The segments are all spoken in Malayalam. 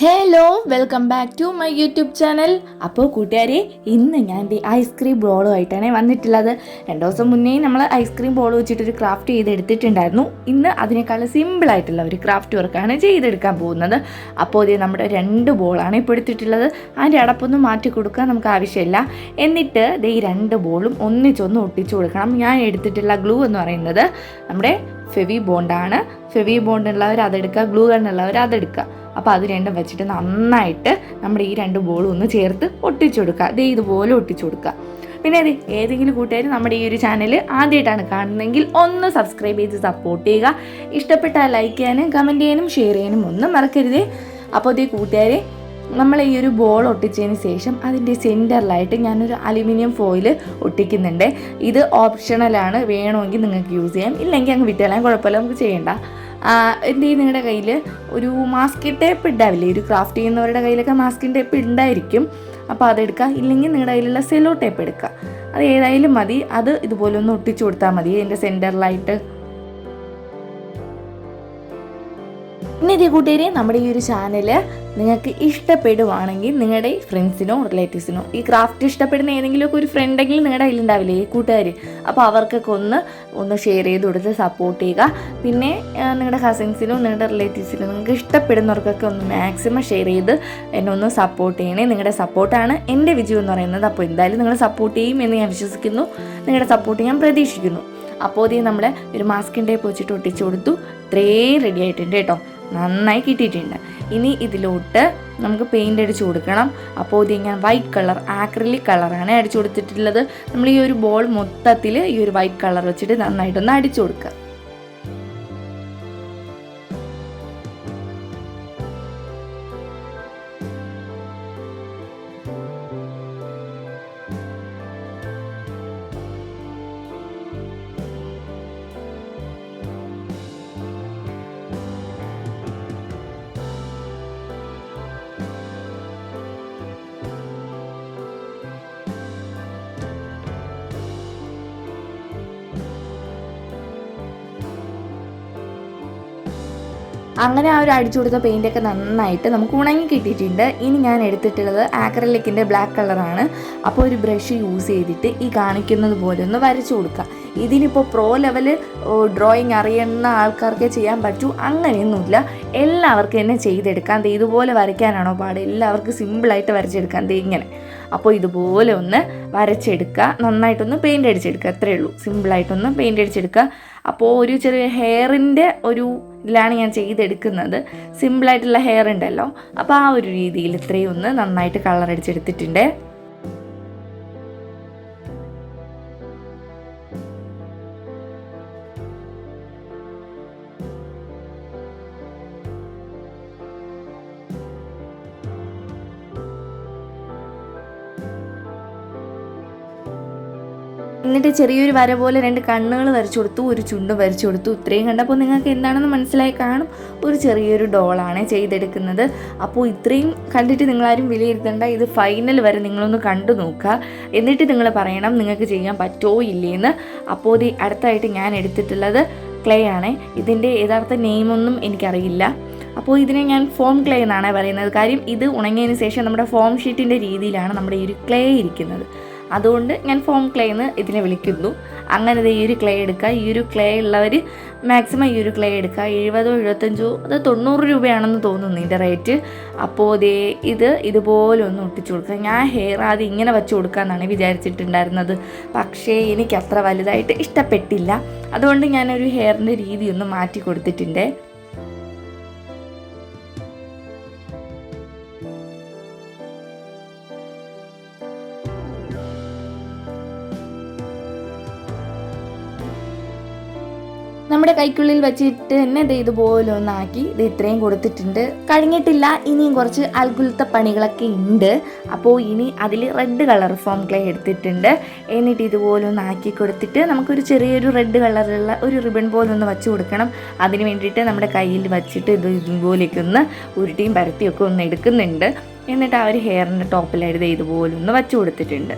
Hello, welcome back to my YouTube channel. അപ്പോൾ കൂട്ടുകാരെ, ഇന്ന് ഞാൻ ഐസ്ക്രീം ബോളുമായിട്ടാണ് വന്നിട്ടുള്ളത്. 2 ദിവസം മുന്നേ നമ്മൾ ഐസ്ക്രീം ബോൾ വെച്ചിട്ടൊരു ക്രാഫ്റ്റ് ചെയ്തെടുത്തിട്ടുണ്ടായിരുന്നു. ഇന്ന് അതിനേക്കാൾ സിമ്പിളായിട്ടുള്ള ഒരു ക്രാഫ്റ്റ് വർക്കാണ് ചെയ്തെടുക്കാൻ പോകുന്നത്. അപ്പോൾ ഇത് നമ്മുടെ 2 ബോളാണ് ഇപ്പോൾ എടുത്തിട്ടുള്ളത്. അതിൻ്റെ അടപ്പൊന്നും മാറ്റി കൊടുക്കാൻ നമുക്ക് ആവശ്യമില്ല. എന്നിട്ട് ഈ 2 ബോളും ഒന്നിച്ചൊന്ന് ഒട്ടിച്ചു കൊടുക്കണം. ഞാൻ എടുത്തിട്ടുള്ള ഗ്ലൂ എന്ന് പറയുന്നത് നമ്മുടെ ഫെവി ബോണ്ടാണ്. ഫെവി ബോണ്ട് ഉള്ളവർ അതെടുക്കുക, ഗ്ലൂ ഗൺ ഉള്ളവർ അതെടുക്കുക. അപ്പോൾ അത് രണ്ടും വെച്ചിട്ട് നന്നായിട്ട് നമ്മുടെ ഈ 2 ബോളും ഒന്ന് ചേർത്ത് ഒട്ടിച്ചു കൊടുക്കുക. ഇതുപോലെ ഒട്ടിച്ചു കൊടുക്കുക. പിന്നെ ഏതെങ്കിലും കൂട്ടുകാർ നമ്മുടെ ഈ ഒരു ചാനൽ ആദ്യമായിട്ടാണ് കാണുന്നതെങ്കിൽ ഒന്ന് സബ്സ്ക്രൈബ് ചെയ്ത് സപ്പോർട്ട് ചെയ്യുക. ഇഷ്ടപ്പെട്ടാൽ ലൈക്ക് ചെയ്യാനും കമൻറ്റ് ചെയ്യാനും ഷെയർ ചെയ്യാനും ഒന്നും മറക്കരുതേ. അപ്പോൾ കൂട്ടുകാരെ, നമ്മൾ ഈ ഒരു ബോൾ ഒട്ടിച്ചതിന് ശേഷം അതിൻ്റെ സെൻറ്ററിലായിട്ട് ഞാനൊരു അലുമിനിയം ഫോയിൽ ഒട്ടിക്കുന്നുണ്ട്. ഇത് ഓപ്ഷണലാണ്, വേണമെങ്കിൽ നിങ്ങൾക്ക് യൂസ് ചെയ്യാം, ഇല്ലെങ്കിൽ അങ്ങ് വിറ്റാലും കുഴപ്പമില്ല, നമുക്ക് ചെയ്യേണ്ട. നിങ്ങളുടെ കയ്യിൽ ഒരു മാസ്കിംഗ് ടേപ്പ് ഉണ്ടാവില്ലേ, ഒരു ക്രാഫ്റ്റ് ചെയ്യുന്നവരുടെ കയ്യിലൊക്കെ മാസ്കിംഗ് ടേപ്പ് ഉണ്ടായിരിക്കും. അപ്പോൾ അതെടുക്കുക, ഇല്ലെങ്കിൽ നിങ്ങളുടെ കയ്യിലുള്ള സെല്ലോ ടേപ്പ് എടുക്കുക. അത് ഏതായാലും മതി. അത് ഇതുപോലെ ഒന്ന് ഒട്ടിച്ചു കൊടുത്താൽ മതി അതിൻ്റെ സെൻറ്ററിലായിട്ട്. പിന്നെ കൂട്ടുകാരെ, നമ്മുടെ ഈ ഒരു ചാനൽ നിങ്ങൾക്ക് ഇഷ്ടപ്പെടുവാണെങ്കിൽ നിങ്ങളുടെ ഫ്രണ്ട്സിനോ റിലേറ്റീവ്സിനോ ഈ ക്രാഫ്റ്റ് ഇഷ്ടപ്പെടുന്ന ഏതെങ്കിലുമൊക്കെ ഒരു ഫ്രണ്ടെങ്കിലും നിങ്ങളുടെ കയ്യിലുണ്ടാവില്ലേ കൂട്ടുകാർ, അപ്പോൾ അവർക്കൊക്കെ ഒന്ന് ഷെയർ ചെയ്ത് കൊടുത്ത് സപ്പോർട്ട് ചെയ്യുക. പിന്നെ നിങ്ങളുടെ കസിൻസിനോ നിങ്ങളുടെ റിലേറ്റീവ്സിനോ നിങ്ങൾക്ക് ഇഷ്ടപ്പെടുന്നവർക്കൊക്കെ ഒന്ന് മാക്സിമം ഷെയർ ചെയ്ത് എന്നെ ഒന്ന് സപ്പോർട്ട് ചെയ്യണേ. നിങ്ങളുടെ സപ്പോർട്ടാണ് എൻ്റെ വിജയം എന്ന് പറയുന്നത്. അപ്പോൾ എന്തായാലും നിങ്ങൾ സപ്പോർട്ട് ചെയ്യും എന്ന് ഞാൻ വിശ്വസിക്കുന്നു. നിങ്ങളുടെ സപ്പോർട്ട് ഞാൻ പ്രതീക്ഷിക്കുന്നു. അപ്പോൾ നമ്മൾ ഒരു മാസ്കിംഗ് ടേപ്പ് വെച്ചിട്ട് ഒട്ടിച്ചു കൊടുത്തു. ഇത്രയും റെഡി ആയിട്ടുണ്ട് കേട്ടോ, നന്നായി കിട്ടിയിട്ടുണ്ട്. ഇനി ഇതിലോട്ട് നമുക്ക് പെയിൻ്റ് അടിച്ചു കൊടുക്കണം. അപ്പോൾ ഞാൻ വൈറ്റ് കളർ, ആക്രിലിക് കളറാണ് അടിച്ചു കൊടുത്തിട്ടുള്ളത്. നമ്മൾ ഈ ഒരു ബോൾ മൊത്തത്തിൽ ഈ ഒരു വൈറ്റ് കളർ വെച്ചിട്ട് നന്നായിട്ടൊന്ന് അടിച്ചു കൊടുക്കുക. അങ്ങനെ ആ ഒരു അടിച്ചു കൊടുത്ത പെയിൻ്റൊക്കെ നന്നായിട്ട് നമുക്ക് ഉണങ്ങി കിട്ടിയിട്ടുണ്ട്. ഇനി ഞാൻ എടുത്തിട്ടുള്ളത് ആക്രിലിക്കിൻ്റെ ബ്ലാക്ക് കളറാണ്. അപ്പോൾ ഒരു ബ്രഷ് യൂസ് ചെയ്തിട്ട് ഈ കാണിക്കുന്നത് പോലെ ഒന്ന് വരച്ചു കൊടുക്കുക. ഇതിനിപ്പോൾ പ്രോ ലെവൽ ഡ്രോയിങ് അറിയുന്ന ആൾക്കാർക്കേ ചെയ്യാൻ പറ്റൂ, അങ്ങനെയൊന്നുമില്ല. എല്ലാവർക്കും തന്നെ ചെയ്തെടുക്കാം. ഇതുപോലെ വരയ്ക്കാനാണോ പാട്? എല്ലാവർക്കും സിമ്പിളായിട്ട് വരച്ചെടുക്കാം. ഇങ്ങനെ. അപ്പോൾ ഇതുപോലെ ഒന്ന് വരച്ചെടുക്കുക, നന്നായിട്ടൊന്ന് പെയിൻ്റ് അടിച്ചെടുക്കുക. അത്രയേ ഉള്ളൂ, സിമ്പിളായിട്ടൊന്ന് പെയിൻ്റ് അടിച്ചെടുക്കുക. അപ്പോൾ ഒരു ചെറിയ ഹെയറിൻ്റെ ഒരു ഇതിലാണ് ഞാൻ ചെയ്തെടുക്കുന്നത്. സിമ്പിളായിട്ടുള്ള ഹെയർ ഉണ്ടല്ലോ, അപ്പോൾ ആ ഒരു രീതിയിൽ ഇത്രയും ഒന്ന് നന്നായിട്ട് കളർ അടിച്ചെടുത്തിട്ടുണ്ട്. എന്നിട്ട് ചെറിയൊരു വര പോലെ 2 കണ്ണുകൾ വരച്ചു കൊടുത്തു, ഒരു ചുണ്ട് വരച്ചു കൊടുത്തു. ഇത്രയും കണ്ടപ്പോൾ നിങ്ങൾക്ക് എന്താണെന്ന് മനസ്സിലായി കാണും. ഒരു ചെറിയൊരു ഡോളാണ് ചെയ്തെടുക്കുന്നത്. അപ്പോൾ ഇത്രയും കണ്ടിട്ട് നിങ്ങളാരും വിലയിരുത്തേണ്ട. ഇത് ഫൈനൽ വരെ നിങ്ങളൊന്ന് കണ്ടു നോക്കുക. എന്നിട്ട് നിങ്ങൾ പറയണം നിങ്ങൾക്ക് ചെയ്യാൻ പറ്റുമോ ഇല്ലേന്ന്. അപ്പോൾ അടുത്തായിട്ട് ഞാൻ എടുത്തിട്ടുള്ളത് ക്ലേ ആണ്. ഇതിൻ്റെ യഥാർത്ഥ നെയിമൊന്നും എനിക്കറിയില്ല. അപ്പോൾ ഇതിനെ ഞാൻ ഫോം ക്ലേ എന്നാണ് പറയുന്നത്. കാര്യം ഇത് ഉണങ്ങിയതിന് ശേഷം നമ്മുടെ ഫോം ഷീറ്റിൻ്റെ രീതിയിലാണ് നമ്മുടെ ഈ ഒരു ക്ലേ ഇരിക്കുന്നത്. അതുകൊണ്ട് ഞാൻ ഫോം ക്ലേ എന്ന് ഇതിനെ വിളിക്കുന്നു. അങ്ങനെ ഈ ഒരു ക്ലേ എടുക്കുക. ഈ ഒരു ക്ലേ ഉള്ളവർ മാക്സിമം ഈ ഒരു ക്ലേ എടുക്കുക. 70 75 അത് 90 രൂപയാണെന്ന് തോന്നുന്നു ഇതിൻ്റെ റേറ്റ്. അപ്പോൾ ഇത് ഇതുപോലെ ഒന്ന് ഒട്ടിച്ചു കൊടുക്കുക. ഞാൻ ഹെയർ ആദ്യം ഇങ്ങനെ വെച്ച് കൊടുക്കാമെന്നാണ് വിചാരിച്ചിട്ടുണ്ടായിരുന്നത്. പക്ഷേ എനിക്ക് അത്ര വലുതായിട്ട് ഇഷ്ടപ്പെട്ടില്ല. അതുകൊണ്ട് ഞാനൊരു ഹെയറിൻ്റെ രീതി ഒന്ന് മാറ്റി കൊടുത്തിട്ടുണ്ട്. നമ്മുടെ കൈക്കുള്ളിൽ വെച്ചിട്ട് തന്നെ ഇതുപോലെ ഒന്നാക്കി ഇത്രയും കൊടുത്തിട്ടുണ്ട്. കഴിഞ്ഞിട്ടില്ല, ഇനിയും കുറച്ച് അൽഗുലത്ത പണികളൊക്കെ ഉണ്ട്. അപ്പോൾ ഇനി അതിൽ റെഡ് കളർ ഫോം ക്ലേ എടുത്തിട്ടുണ്ട്. എന്നിട്ട് ഇതുപോലെ ഒന്ന് ആക്കി കൊടുത്തിട്ട് നമുക്കൊരു ചെറിയൊരു റെഡ് കളറുള്ള ഒരു റിബൺ പോലെ ഒന്ന് വെച്ച് കൊടുക്കണം. അതിന് വേണ്ടിയിട്ട് നമ്മുടെ കയ്യിൽ വെച്ചിട്ട് ഇതുപോലെയൊക്കെ ഒന്ന് ഉരുട്ടിയും പരത്തിയൊക്കെ ഒന്ന് എടുക്കുന്നുണ്ട്. എന്നിട്ട് ആ ഒരു ഹെയറിൻ്റെ ടോപ്പിലായിട്ട് ഇതുപോലെ ഒന്ന് വെച്ച് കൊടുത്തിട്ടുണ്ട്.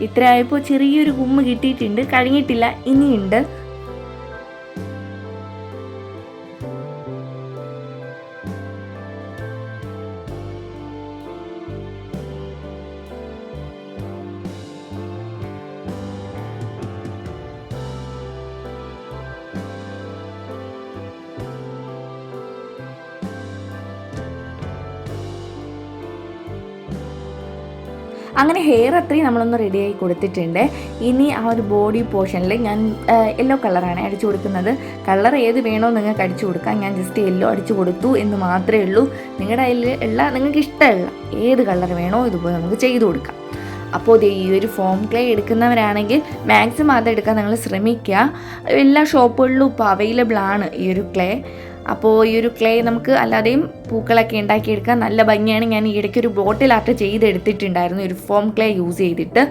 ഇത്ര ആയപ്പോൾ ചെറിയൊരു ഗുമ്മ് കിട്ടിയിട്ടുണ്ട്. കഴിഞ്ഞിട്ടില്ല, ഇനിയുണ്ട്. അങ്ങനെ ഹെയർ അത്രയും നമ്മളൊന്ന് റെഡിയായി കൊടുത്തിട്ടുണ്ട്. ഇനി ആ ഒരു ബോഡി പോർഷനിൽ ഞാൻ യെല്ലോ കളറാണ് അടിച്ചു കൊടുക്കുന്നത്. കളർ ഏത് വേണോ നിങ്ങൾക്ക് അടിച്ചു കൊടുക്കാം. ഞാൻ ജസ്റ്റ് യെല്ലോ അടിച്ചു കൊടുത്തു എന്ന് മാത്രമേ ഉള്ളൂ. നിങ്ങളുടെ കയ്യിൽ ഉള്ള നിങ്ങൾക്ക് ഇഷ്ടമുള്ള ഏത് കളർ വേണോ ഇതുപോലെ നമുക്ക് ചെയ്തു കൊടുക്കാം. അപ്പോൾ ഈ ഒരു ഫോം ക്ലേ എടുക്കുന്നവരാണെങ്കിൽ മാക്സിമം അതെടുക്കാൻ നിങ്ങൾ ശ്രമിക്കുക. എല്ലാ ഷോപ്പുകളിലും ഇപ്പോൾ അവൈലബിൾ ആണ് ഈ ഒരു ക്ലേ. അപ്പോൾ ഈ ഒരു ക്ലേ നമുക്ക് അല്ലാതെയും പൂക്കളൊക്കെ ഉണ്ടാക്കിയെടുക്കാൻ നല്ല ഭംഗിയാണ്. ഞാൻ ഈ ഇടയ്ക്ക് ഒരു ബോട്ടിൽ ആർട്ട് ചെയ്തെടുത്തിട്ടുണ്ടായിരുന്നു ഒരു ഫോം ക്ലേ യൂസ് ചെയ്തിട്ട്.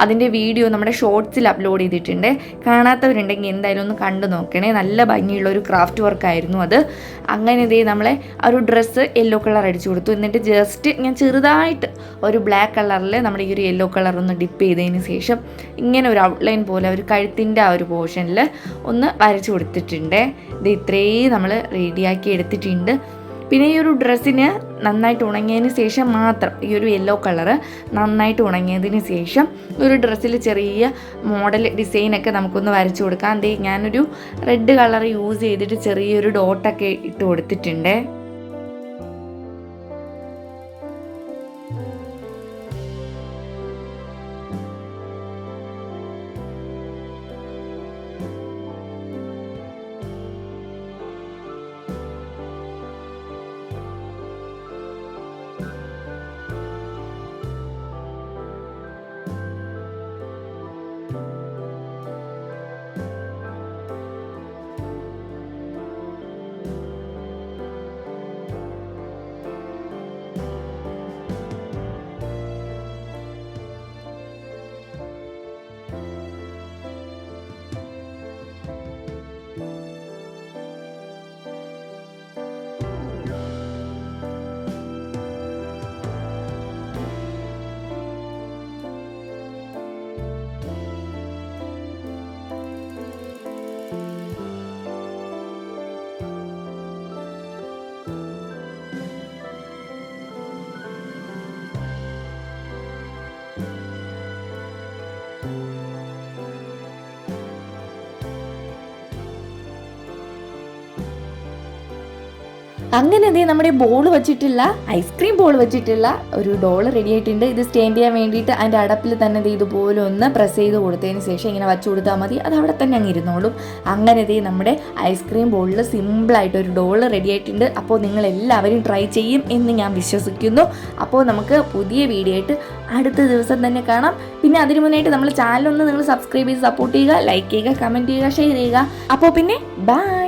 അതിൻ്റെ വീഡിയോ നമ്മുടെ ഷോർട്സിൽ അപ്ലോഡ് ചെയ്തിട്ടുണ്ട്. കാണാത്തവരുണ്ടെങ്കിൽ എന്തായാലും ഒന്ന് കണ്ടു നോക്കണേ. നല്ല ഭംഗിയുള്ളൊരു ക്രാഫ്റ്റ് വർക്കായിരുന്നു അത്. അങ്ങനെ ഇതേ നമ്മളെ ആ ഒരു ഡ്രസ്സ് യെല്ലോ കളർ അടിച്ചു കൊടുത്തു. എന്നിട്ട് ജസ്റ്റ് ഞാൻ ചെറുതായിട്ട് ഒരു ബ്ലാക്ക് കളറിൽ നമ്മുടെ ഈ ഒരു യെല്ലോ കളർ ഒന്ന് ഡിപ്പ് ചെയ്തതിന് ശേഷം ഇങ്ങനെ ഒരു ഔട്ട്ലൈൻ പോലെ ഒരു കഴുത്തിൻ്റെ ആ ഒരു പോർഷനിൽ ഒന്ന് വരച്ചു കൊടുത്തിട്ടുണ്ട്. ഇത് ഇത്രയും നമ്മൾ റെഡിയാക്കി എടുത്തിട്ടുണ്ട്. പിന്നെ ഈ ഒരു ഡ്രസ്സിന് നന്നായിട്ട് ഉണങ്ങിയതിന് ശേഷം മാത്രം ഈ ഒരു യെല്ലോ കളറ് നന്നായിട്ട് ഉണങ്ങിയതിന് ശേഷം ഒരു ഡ്രസ്സിൽ ചെറിയ മോഡൽ ഡിസൈനൊക്കെ നമുക്കൊന്ന് വരച്ചു കൊടുക്കാം. അതേ ഞാനൊരു റെഡ് കളർ യൂസ് ചെയ്തിട്ട് ചെറിയൊരു ഡോട്ടൊക്കെ ഇട്ട് കൊടുത്തിട്ടുണ്ട്. അങ്ങനെ അതേ നമ്മുടെ ബോൾ വെച്ചിട്ടുള്ള ഐസ്ക്രീം ബോൾ വെച്ചിട്ടുള്ള ഒരു ഡോൾ റെഡി ആയിട്ടുണ്ട്. ഇത് സ്റ്റാൻഡ് ചെയ്യാൻ വേണ്ടിയിട്ട് അതിൻ്റെ അടപ്പിൽ തന്നെ ഇതുപോലെ ഒന്ന് പ്രസ് ചെയ്ത് കൊടുത്തതിന് ശേഷം ഇങ്ങനെ വച്ചു കൊടുത്താൽ മതി. അത് അവിടെ തന്നെ അങ്ങ് ഇരുന്നോളും. അങ്ങനെ ഇതേ നമ്മുടെ ഐസ്ക്രീം ബോളിൽ സിമ്പിളായിട്ടൊരു ഡോൾ റെഡി ആയിട്ടുണ്ട്. അപ്പോൾ നിങ്ങൾ എല്ലാവരും ട്രൈ ചെയ്യും എന്ന് ഞാൻ വിശ്വസിക്കുന്നു. അപ്പോൾ നമുക്ക് പുതിയ വീഡിയോ ആയിട്ട് അടുത്ത ദിവസം തന്നെ കാണാം. പിന്നെ അതിന് മുന്നായിട്ട് നമ്മൾ ചാനലൊന്ന് നിങ്ങൾ സബ്സ്ക്രൈബ് ചെയ്ത് സപ്പോർട്ട് ചെയ്യുക, ലൈക്ക് ചെയ്യുക, കമൻറ്റ് ചെയ്യുക, ഷെയർ ചെയ്യുക. അപ്പോൾ പിന്നെ ബൈ.